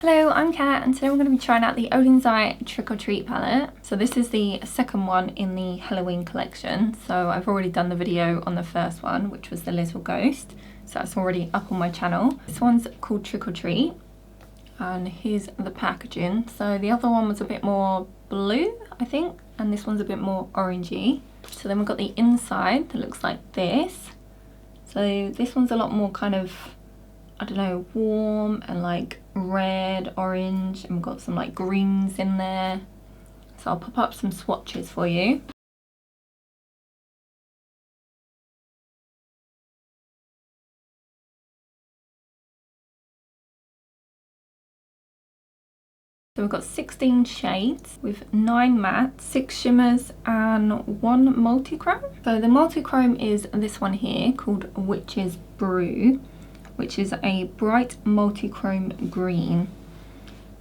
Hello, I'm Kat and today we're going to be trying out the Oden Trick or Treat palette. So this is the second one in the Halloween collection. So I've already done the video on the first one, which was the little ghost. So that's already up on my channel. This one's called Trick or Treat. And here's the packaging. So the other one was a bit more blue, I think. And this one's a bit more orangey. So then we've got the inside that looks like this. So this one's a lot more kind of, I don't know, warm and like red, orange, and we've got some like greens in there. So I'll pop up some swatches for you. So we've got 16 shades with 9 mattes, 6 shimmers and 1 multi-chrome. So the multi-chrome is this one here called Witch's Brew, which is a bright multi-chrome green.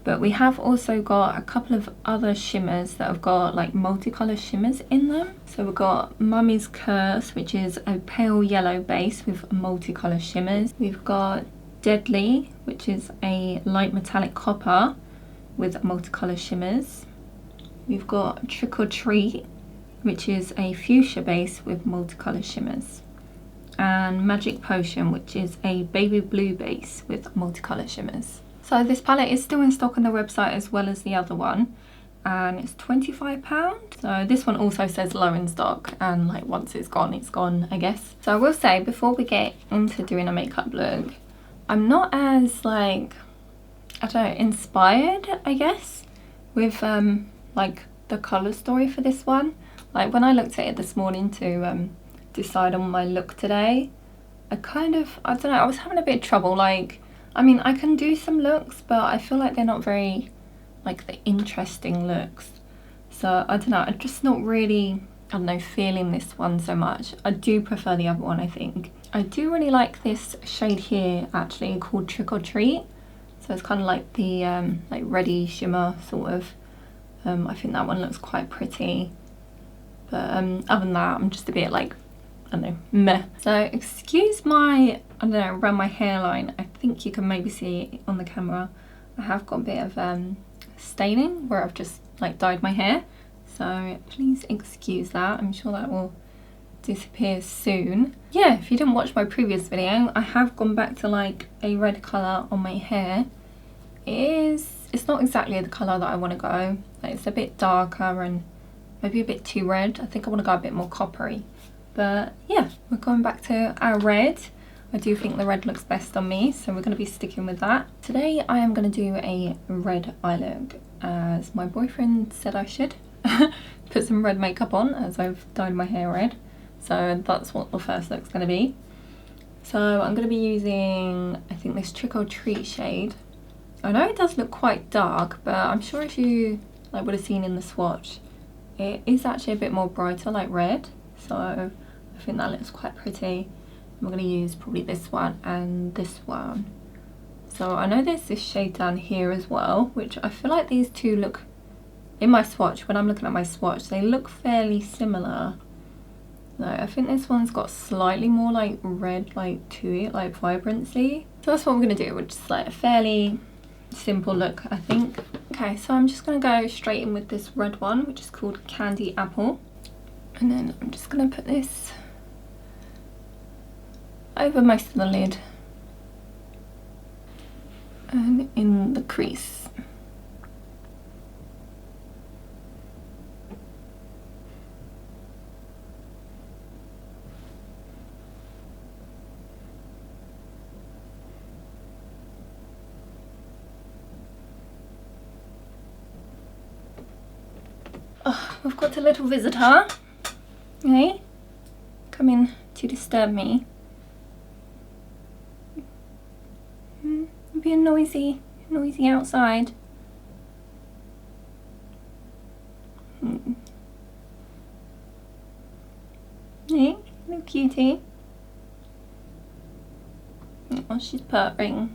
But we have also got a couple of other shimmers that have got like multicolour shimmers in them. So we've got Mummy's Curse, which is a pale yellow base with multicolour shimmers. We've got Deadly, which is a light metallic copper with multicolour shimmers. We've got Trick or Treat, which is a fuchsia base with multicolour shimmers. And Magic Potion, which is a baby blue base with multicolour shimmers. So this palette is still in stock on the website as well as the other one, and it's £25. So this one also says low in stock, and like once it's gone, I guess. So I will say, before we get into doing a makeup look, I'm not as like, I don't know, inspired, I guess, with like the colour story for this one. Like when I looked at it this morning to decide on my look today, I don't know, I was having a bit of trouble. Like, I mean, I can do some looks, but I feel like they're not very like the interesting looks. So I don't know, I'm just not really, I don't know, feeling this one so much. I do prefer the other one, I think. I do really like this shade here actually, called Trick or Treat. So it's kind of like the like reddy shimmer sort of. I think that one looks quite pretty. But other than that, I'm just a bit like, I don't know, meh. So excuse my, I don't know, around my hairline. I think you can maybe see it on the camera. I have got a bit of staining where I've just like dyed my hair. So please excuse that. I'm sure that will disappear soon. Yeah, if you didn't watch my previous video, I have gone back to like a red colour on my hair. It's not exactly the colour that I want to go. Like, it's a bit darker and maybe a bit too red. I think I want to go a bit more coppery. But yeah, we're going back to our red. I do think the red looks best on me, so we're going to be sticking with that. Today I am going to do a red eye look, as my boyfriend said I should. Put some red makeup on, as I've dyed my hair red. So that's what the first look's going to be. So I'm going to be using, I think, this Trick or Treat shade. I know it does look quite dark, but I'm sure if you like would have seen in the swatch, it is actually a bit more brighter, like red. So I think that looks quite pretty. I'm going to use probably this one and this one. So I know there's this shade down here as well, which I feel like these two look, in my swatch, when I'm looking at my swatch, they look fairly similar. No, I think this one's got slightly more like red like to it, like vibrancy. So that's what we're going to do, which is like a fairly simple look, I think. Okay, so I'm just going to go straight in with this red one, which is called Candy Apple. And then I'm just going to put this over most of the lid and in the crease. Oh, we've got a little visitor. Hey, come in to disturb me. Being noisy outside. Hey, little cutie. Oh, she's purring.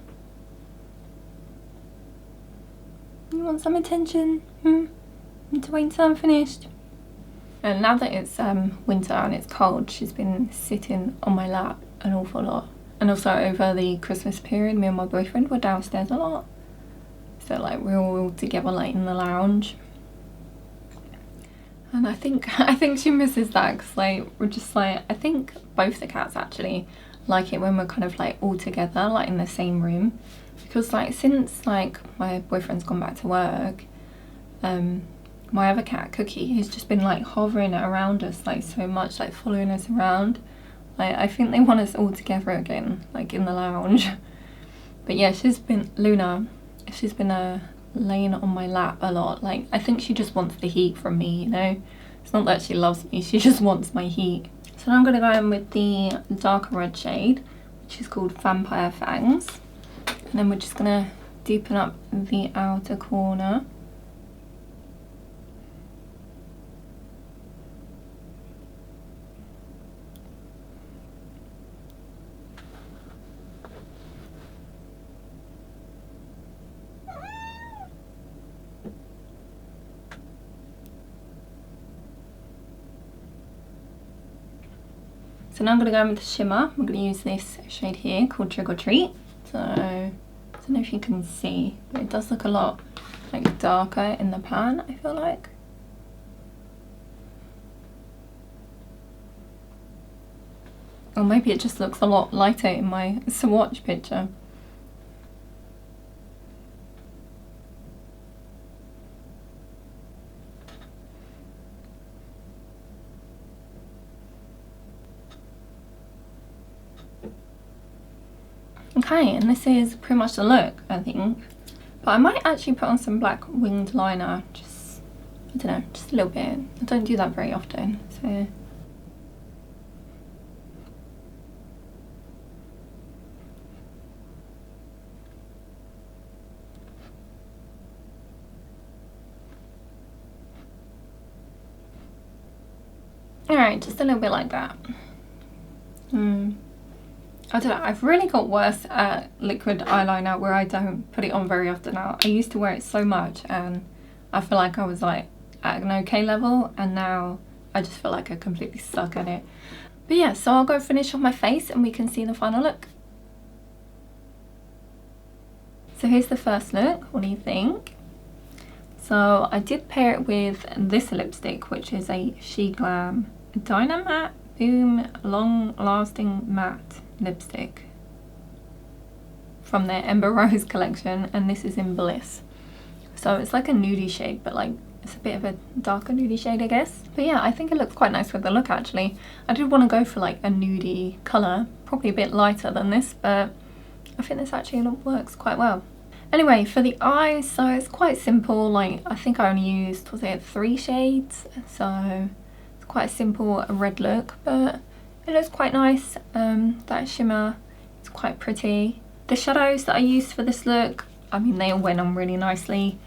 You want some attention? Want to wait until I'm finished? And now that it's winter and it's cold, she's been sitting on my lap an awful lot. And also over the Christmas period, me and my boyfriend were downstairs a lot. So like we're all together like in the lounge. And I think she misses that because like we're just like, I think both the cats actually like it when we're kind of like all together like in the same room, because like since like my boyfriend's gone back to work, my other cat Cookie has just been like hovering around us like so much, like following us around. Like I think they want us all together again like in the lounge. But yeah, Luna, she's been laying on my lap a lot. Like I think she just wants the heat from me, you know. It's not that she loves me, she just wants my heat. So now I'm going to go in with the darker red shade, which is called Vampire Fangs, and then we're just going to deepen up the outer corner. So now I'm going to go in with the shimmer. I'm going to use this shade here called Trick or Treat. So I don't know if you can see, but it does look a lot like darker in the pan, I feel like. Or maybe it just looks a lot lighter in my swatch picture. Okay, and this is pretty much the look, I think. But I might actually put on some black winged liner, just, I don't know, just a little bit. I don't do that very often, so. Alright, just a little bit like that. I don't know, I've really got worse at liquid eyeliner where I don't put it on very often now. I used to wear it so much and I feel like I was like at an okay level, and now I just feel like I completely suck at it. But yeah, so I'll go finish off my face and we can see the final look. So here's the first look, what do you think? So I did pair it with this lipstick, which is a She Glam Dynamatte Boom Long Lasting Matte lipstick from their Ember Rose collection, and this is in Bliss. So it's like a nudie shade, but like it's a bit of a darker nudie shade, I guess. But yeah, I think it looks quite nice with the look actually. I did want to go for like a nudie colour, probably a bit lighter than this, but I think this actually works quite well. Anyway, for the eyes, so it's quite simple. Like I think I only used, was it 3 shades? So it's quite a simple red look, but it looks quite nice. That shimmer is quite pretty. The shadows that I used for this look, I mean, they all went on really nicely.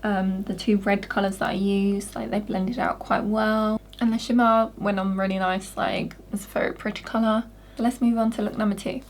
The 2 red colours that I used, like they blended out quite well. And the shimmer went on really nice, like it's a very pretty colour. So let's move on to look number 2.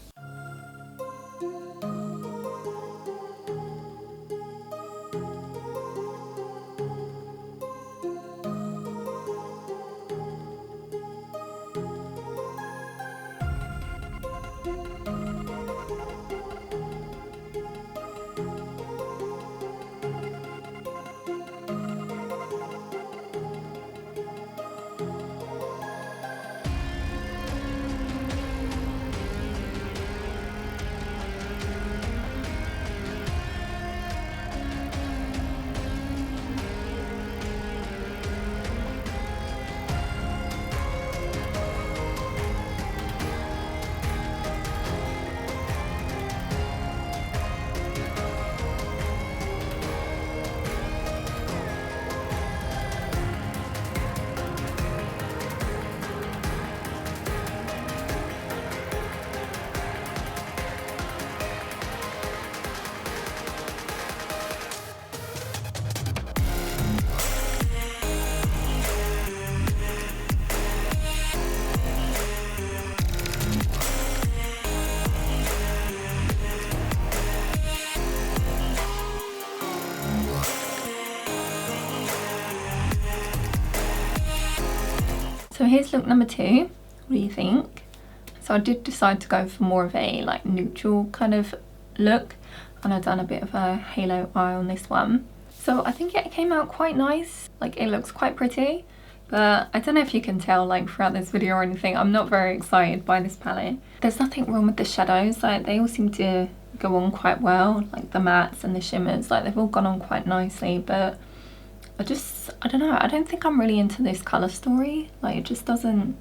So here's look number 2. What do you think? So I did decide to go for more of a like neutral kind of look. and I've done a bit of a halo eye on this one. So I think it came out quite nice, like it looks quite pretty, but I don't know if you can tell like throughout this video or anything, I'm not very excited by this palette. There's nothing wrong with the shadows, like they all seem to go on quite well, like the mattes and the shimmers, like they've all gone on quite nicely, but I don't know, I don't think I'm really into this colour story, like it just doesn't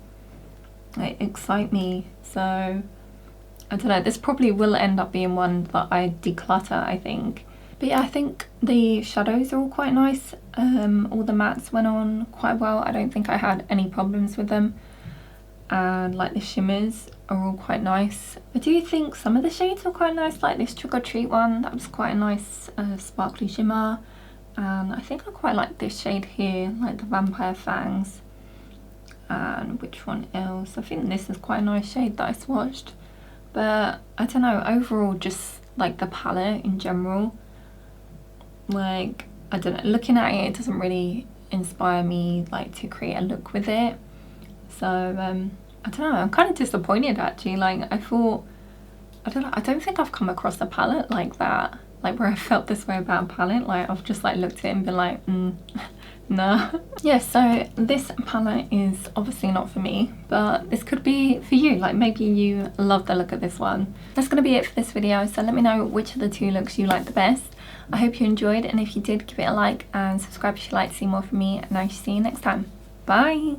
like excite me. So I don't know, this probably will end up being one that I declutter, I think. But yeah, I think the shadows are all quite nice. All the mattes went on quite well. I don't think I had any problems with them. And like the shimmers are all quite nice. I do think some of the shades are quite nice, like this Trick or Treat one, that was quite a nice sparkly shimmer. And I think I quite like this shade here, like the Vampire Fangs. And which one else? I think this is quite a nice shade that I swatched. But I don't know, overall just like the palette in general, like I don't know, looking at it, it doesn't really inspire me like to create a look with it. So I don't know, I'm kind of disappointed actually. Like I thought, I don't know, I don't think I've come across a palette like that, like where I felt this way about a palette. Like I've just like looked at it and been like no. Yeah, so this palette is obviously not for me, but this could be for you. Like maybe you love the look of this one. That's gonna be it for this video, so let me know which of the two looks you like the best. I hope you enjoyed, and if you did, give it a like and subscribe if you'd like to see more from me, and I shall see you next time. Bye!